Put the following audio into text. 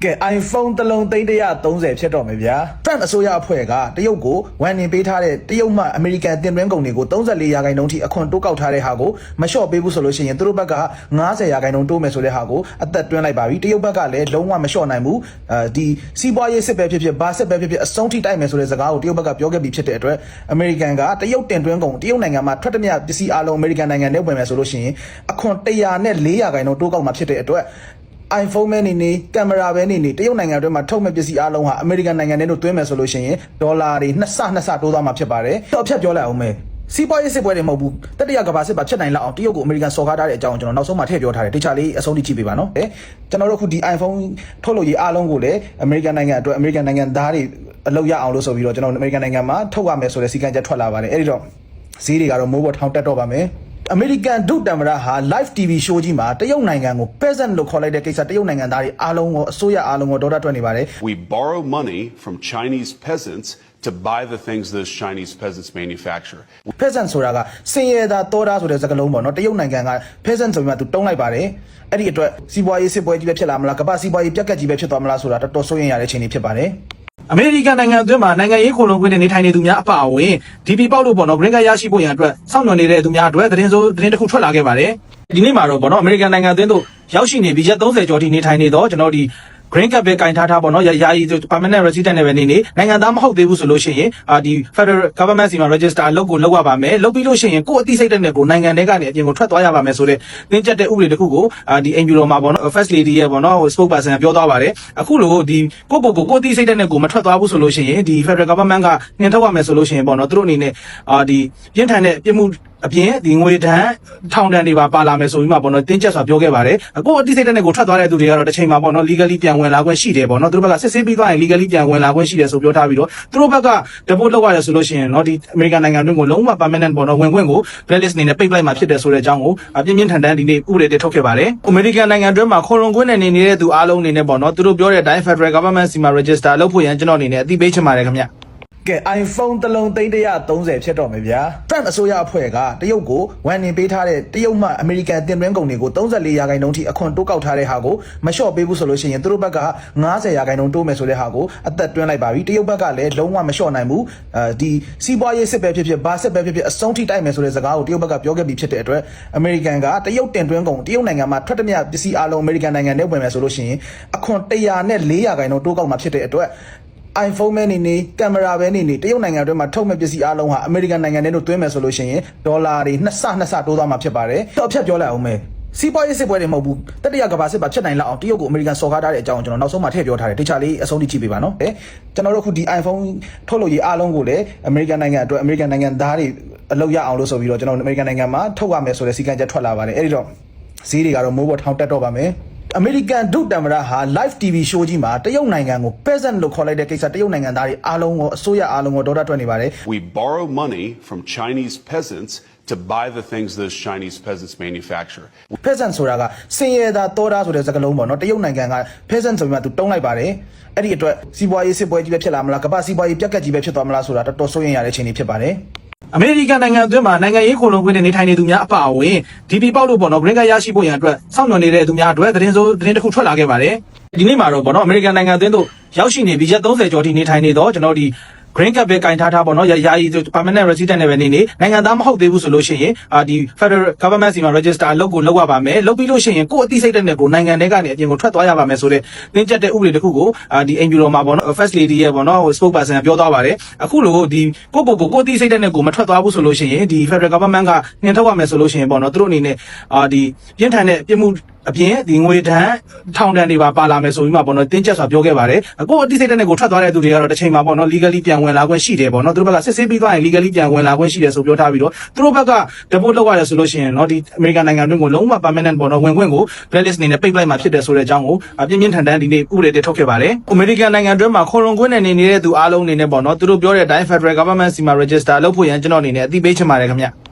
ကဲ iPhone တစ်လုံး330ဖြစ်တော့မယ်ဗျာ Trump အစိုးရအဖွဲ့ကတရုတ်ကိုဝန်နေပေးထားတဲ့တရုတ်မှအမေရိကန်တင်သွင်းကုန်တွေကို34ရာခိုင်နှုန်းထိအခွန်တိုးကောက်ထားတဲ့ဟာကိုမလျှော့ပေးဘူးဆိုလို့ရှိရင်သူတို့ဘက်က90ရာခိုင်နှုန်းတိုးမယ်ဆိုတဲ့ဟာကိုအသက်တွင်းလိုက်ပါပြီတရုတ်ဘက်ကလည်းလုံးဝမလျှော့နိုင်ဘူးဒီစီးပွားရေးစစ်ပဲဖြစ်ဖြစ်ဘာစစ်ပဲဖြစ်ဖြစ်အဆုံးထိတိုက်မယ်ဆိုတဲ့စကားကိုတရုတ်ဘက်ကပြောခဲ့ပြီးဖြစ်တဲ့အတွက်အမေရိကန်ကတရုတ်တင်သွင်းကုန်တရုတ်နိုင်ငံမှာထွက်သမျှပစ္စည်းအလုံးအမေရိကန်နိုင်ငံနဲ့ဝင်မယ်ဆိုလို့ရှိရင်အခွန်104ရာခိုင်နှုန်းတိုးကောက်မှာဖြစ်တဲ့အတွက်iPhone ပဲနေကင်မရာပဲနေတရုတ်နိုင်ငံအတွင်းမှာထုတ်မဲ့ပစ္စည်းအလုံးဟာအမေရိကန်နိုင်ငံထဲတို့သွင်းမယ်ဆိုလို့ရှိရင်ဒေါ်လာတွေနှစ်ဆတိုးသွားမှာဖြစ်ပါတယ်။တော့အဖြတ်ပြောလိုက်အောင်မယ်။စီးပွားရေးစစ်ပွဲတွေမဟုတ်ဘူး။တတိယကမ္ဘာစစ်ပါဖြစ်နိုင်လောက်အောင်တရုတ်ကိုအမေရိကန်စော်ကားထားတဲ့အကြောင်းကျွန်တော်နောက်ဆုံးမှထည့်ပြောထားတယ်။တခြားလေးအဆုံးထိကြည့်ပေးပါနော်။ကျွန်တော်တို့ခုဒီ iPhone ထုတ်လို့ရေးအလုံးကိုလည်းအမေရိကန်နိုင်ငံအတွက်အမေရိကန်နိုင်ငံသားတွေအလုပ်ရအောင်လို့ဆိုပြီးတော့ကျွန်တော်အမေရိကန်နိုင်ငံမှာထုတ်ရမယ်ဆိုတဲ့စီကံချက်ထွက်လာပါတယ်။အဲ့ဒီတော့ဈေးတွေကတော့မိုးပေါ်ထောင်တက်တော့ပါမယ်။အမေရိကန်ဒုတမရဟာ live TV show ကြီးမှာတရုတ်နိုင်ငံကို peasant လို့ခေါ်လိုက်တဲ့ကိစ္စတရုတ်နိုင်ငံသားတွေအားလုံးကိုအစိုးရအားလုံးကိုဒေါသထွက်နေပါတယ် We borrow money from Chinese peasants to buy the things those Chinese peasants manufacture. peasant ဆိုတာကစင်ရတာတောတာဆိုတဲ့စကားလုံးပေါ့နော်တရုတ်နိုင်ငံက peasant ဆိုပြီးမှသူတုံးလိုက်ပါတယ်အဲ့ဒီအတွက်စီးပွားရေးစစ်ပွဲကြီးပဲဖြစ်လာမလားကမ္ဘာစီးပွားရေးပြက်ကတ်ကြီးပဲဖြစ်သွားမလားဆိုတာတော်တော်စိုးရိမ်ရတဲ့အခြေအနေဖြစ်ပါတယ်အမေရိကန်နိုင်ငံအတွင်းမှာနိုင်ငံရေးခိုလုံခွင့်နဲ့နေထိုင်နေသူများအပါအဝင် DP ပေါက်လို့ပေါ့နော် green card ရရှိဖို့ရန်အတွက်စောင့်မျှော်နေတဲ့သူများအတွက်သတင်းတစ်ခုထွက်လာခဲ့ပါတယ်ဒီနေ့မှာတော့ပေါ့နော်အမေရိကန်နိုင်ငံအတွင်းသို့ရောက်ရှိနေပြီးရက်30ကျော်ထိနေထိုင်နေတော့ကျွန်တော်ဒီ green card ပဲကင်ထားပေါ့နော်ယာယီ permanent resident နဲ့ပဲနေနိုင်ငံသားမဟုတ်သေးဘူးဆိုလို့ရှိရင်ဒီ federal government စီမှာ register အလုပ်ကိုလုပ်ရပါမယ်လုပ်ပြီးလို့ရှိရင်ကိုယ့်အသိစိတ်တဲ့ကိုနိုင်ငံထဲကနေအပြင်ကိုထွက်သွားရပါမယ်ဆိုတဲ့တင်းကျပ်တဲ့ဥပဒေတစ်ခုကိုဒီ NGO မှာပေါ့နော် first lady ရဲ့ပေါ့နော် spokesperson ပြောသွားပါတယ်အခုလိုဒီကိုယ့်အသိစိတ်တဲ့ကိုမထွက်သွားဘူးဆိုလို့ရှိရင်ဒီ federal government ကနှင်ထုတ်ရမယ်ဆိုလို့ရှိရင်ပေါ့နော်သူတို့အနေနဲ့ဒီပြင်းထန်တဲ့ပြစ်မှုအပြင်ဒီငွေတန်းထောင်တန်းတွေပါလာမယ်ဆိုပြီးမှပေါ့နော်တင်းကျပ်စွာပြောခဲ့ပါတယ်ကိုယ့်အသိစိတ်တဲ့ကိုထွက်သွားတဲ့သူတွေကတော့တစ်ချိန်မှာပေါ့နော် legally ပြန်ဝင်လာခွင့်ရှိတယ်ပေါ့နော်သူတို့ဘက်ကစစ်ဆေးပြီးသွားရင် legally ပြန်ဝင်လာခွင့်ရှိတယ်ဆိုပြောထားပြီးတော့သူတို့ဘက်က deport လုပ်ရတယ်ဆိုလို့ရှိရင်เนาะဒီ American နိုင်ငံတွင်းကိုလုံးဝ permanent ပေါ့နော်ဝင်ခွင့်ကို blacklist အနေနဲ့ပိတ်လိုက်မှာဖြစ်တယ်ဆိုတဲ့အကြောင်းကိုပြင်းပြင်းထန်ထန်ဒီနေ့ဥပဒေတွေထုတ်ခဲ့ပါတယ် American နိုင်ငံတွင်းမှာခိုလုံခွင့်နဲ့နေနေတဲ့သူအားလုံးအနေနဲ့ပေါ့နော်သူတို့ပြောတဲ့အတိုင်း Federal Government စီမှာ register လုပ်ဖို့ရန်ကျွန်တော်အနေနဲ့အသိပေးချင်ပါတယ်ခင်ဗျကဲ iPhone တစ်လုံး330ဖြစ်တော့မယ်ဗျာ Trump အစိုးရအဖွဲ့ကတရုတ်ကိုဝန်နေပေးထားတဲ့တရုတ်မှအမေရိကန်တင်သွင်းကုန်တွေကို34ရာခိုင်နှုန်းထိအခွန်တိုးကောက်ထားတဲ့ဟာကိုမလျှော့ပေးဘူးဆိုလို့ရှိရင်သူတို့ဘက်က90ရာခိုင်နှုန်းတိုးမယ်ဆိုတဲ့ဟာကိုအသက်တွင်းလိုက်ပါပြီတရုတ်ဘက်ကလည်းလုံးဝမလျှော့နိုင်ဘူးဒီစီးပွားရေးစစ်ပဲဖြစ်ဖြစ်ဘာစစ်ပဲဖြစ်ဖြစ်အဆုံးထိတိုက်မယ်ဆိုတဲ့စကားကိုတရုတ်ဘက်ကပြောခဲ့ပြီးဖြစ်တဲ့အတွက်အမေရိကန်ကတရုတ်တင်သွင်းကုန်တရုတ်နိုင်ငံမှာထွက်သမျှပစ္စည်းအလုံးအမေရိကန်နိုင်ငံနဲ့ဝင်မယ်ဆိုလို့ရှိရင်အခွန်104ရာခိုင်နှုန်းတိုးကောက်မှာဖြစ်တဲ့အတွက် iPhone ပဲနေကင်မရာပဲနေတရုတ်နိုင်ငံအတွင်းမှာထုတ်မဲ့ပစ္စည်းအလုံးဟာအမေရိကန်နိုင်ငံထဲတို့သွင်းမယ်ဆိုလို့ရှိရင်ဒေါ်လာတွေနှစ်ဆတိုးသွားမှာဖြစ်ပါတယ်တော့အဖြတ်ပြောလိုက်အောင်မယ်စီးပွားရေးစစ်ပွဲတွေမဟုတ်ဘူးတတိယကမ္ဘာစစ်ပါဖြစ်နိုင်လောက်အောင်တရုတ်ကိုအမေရိကန်စော်ကားထားတဲ့အကြောင်းကျွန်တော်နောက်ဆုံးမှထည့်ပြောထားတယ်တခြားလေးအဆုံးထိကြည့်ပေးပါနော်ကျွန်တော်တို့ခုဒီ iPhone ထုတ်လို့ရေးအလုံးကိုလည်းအမေရိကန်နိုင်ငံအတွက်အမေရိကန်နိုင်ငံသားတွေအလုပ်ရအောင်လို့ဆိုပြီးတော့ကျွန်တော်အမေရိကန်နိုင်ငံမှာထုတ်ရမယ်ဆိုတဲ့စီကံချက်ထွက်လာပါတယ်အဲ့ဒီတော့ဈေးတွေကတော့မိုးပေါ်ထောင်တက်တော့ပါမယ်အမေရိကန်ဒုတမရဟာ live TV show ကြီးမှာတရုတ်နိုင်ငံကို peasant လို့ခေါ်လိုက်တဲ့ကိစ္စတရုတ်နိုင်ငံသားတွေအားလုံးကိုအစိုးရအားလုံးကိုဒေါသထွက်နေပါတယ် We borrow money from Chinese peasants to buy the things those Chinese peasants manufacture. peasant ဆိုတာကစင်ရတာတောတာဆိုတဲ့စကားလုံးပေါ့နော်တရုတ်နိုင်ငံက peasant ဆိုပြီးမှသူတုံးလိုက်ပါတယ်အဲ့ဒီအတွက်စီးပွားရေးစစ်ပွဲကြီးပဲဖြစ်လာမလားကမ္ဘာစီးပွားရေးပြက်ကတ်ကြီးပဲဖြစ်သွားမလားဆိုတာတော်တော်စိုးရိမ်ရတဲ့အခြေအနေဖြစ်ပါတယ်အမေရိကန်နိုင်ငံအတွင်းမှာနိုင်ငံရေးခိုလုံခွင့်နဲ့နေထိုင်နေသူများအပါအဝင် DP ပေါက်လို့ပေါ့နော် green card ရရှိဖို့ရန်အတွက်စောင့်မျှော်နေတဲ့သူများအတွက်သတင်းတစ်ခုထွက်လာခဲ့ပါတယ်ဒီနေ့မှာတော့ပေါ့နော်အမေရိကန်နိုင်ငံအတွင်းသို့ရောက်ရှိနေပြီးရက်30ကျော်ထိနေထိုင်နေတော့ကျွန်တော်ဒီ green card ပဲကင်ထားပေါ့နော်ယာယီ permanent resident နဲ့ပဲနေနိုင်ငံသားမဟုတ်သေးဘူးဆိုလို့ရှိရင်ဒီ federal government စီမှာ register အလုပ်ကိုလုပ်ရပါမယ်လုပ်ပြီးလို့ရှိရင်ကိုယ့်အသိစိတ်တဲ့ကိုနိုင်ငံထဲကနေအပြင်ကိုထွက်သွားရပါမယ်ဆိုတဲ့တင်းကျပ်တဲ့ဥပဒေတစ်ခုကိုဒီ NGO မှာပေါ့နော် first lady ရဲ့ပေါ့နော် spokesperson ပြောသွားပါတယ်အခုလိုဒီကိုယ့်အသိစိတ်တဲ့ကိုမထွက်သွားဘူးဆိုလို့ရှိရင်ဒီ federal government ကနှင်ထုတ်ရမယ်ဆိုလို့ရှိရင်ပေါ့နော်သူတို့အနေနဲ့ဒီပြင်းထန်တဲ့ပြစ်မှုအပြင်ဒီငွေတန်းထောင်တန်းတွေပါလာမယ်ဆိုပြီးမှပေါ့နော်တင်းကျပ်စွာပြောခဲ့ပါတယ်ကိုယ့်အသိစိတ်တဲ့ကိုထွက်သွားတဲ့သူတွေကတော့တစ်ချိန်မှာပေါ့နော် legally ပြန်ဝင်လာခွင့်ရှိတယ်ပေါ့နော်သူတို့ဘက်ကစစ်ဆေးပြီးသွားရင် legally ပြန်ဝင်လာခွင့်ရှိတယ်ဆိုပြောထားပြီးတော့သူတို့ဘက်က deport လုပ်ရတယ်ဆိုလို့ရှိရင်เนาะဒီ American နိုင်ငံတွင်းကိုလုံးဝ permanent ပေါ့နော်ဝင်ခွင့်ကို blacklist အနေနဲ့ပိတ်လိုက်မှာဖြစ်တယ်ဆိုတဲ့အကြောင်းကိုပြင်းပြင်းထန်ထန်ဒီနေ့ဥပဒေတွေထုတ်ခဲ့ပါတယ် American နိုင်ငံတွင်းမှာခိုလုံခွင့်နဲ့နေနေတဲ့သူအားလုံးအနေနဲ့ပေါ့နော်သူတို့ပြောတဲ့အတိုင်း Federal Government စီမှာ register လုပ်ဖို့ရန်ကျွန်တော်အနေနဲ့အသိပေးချင်ပါတယ်ခင်ဗျ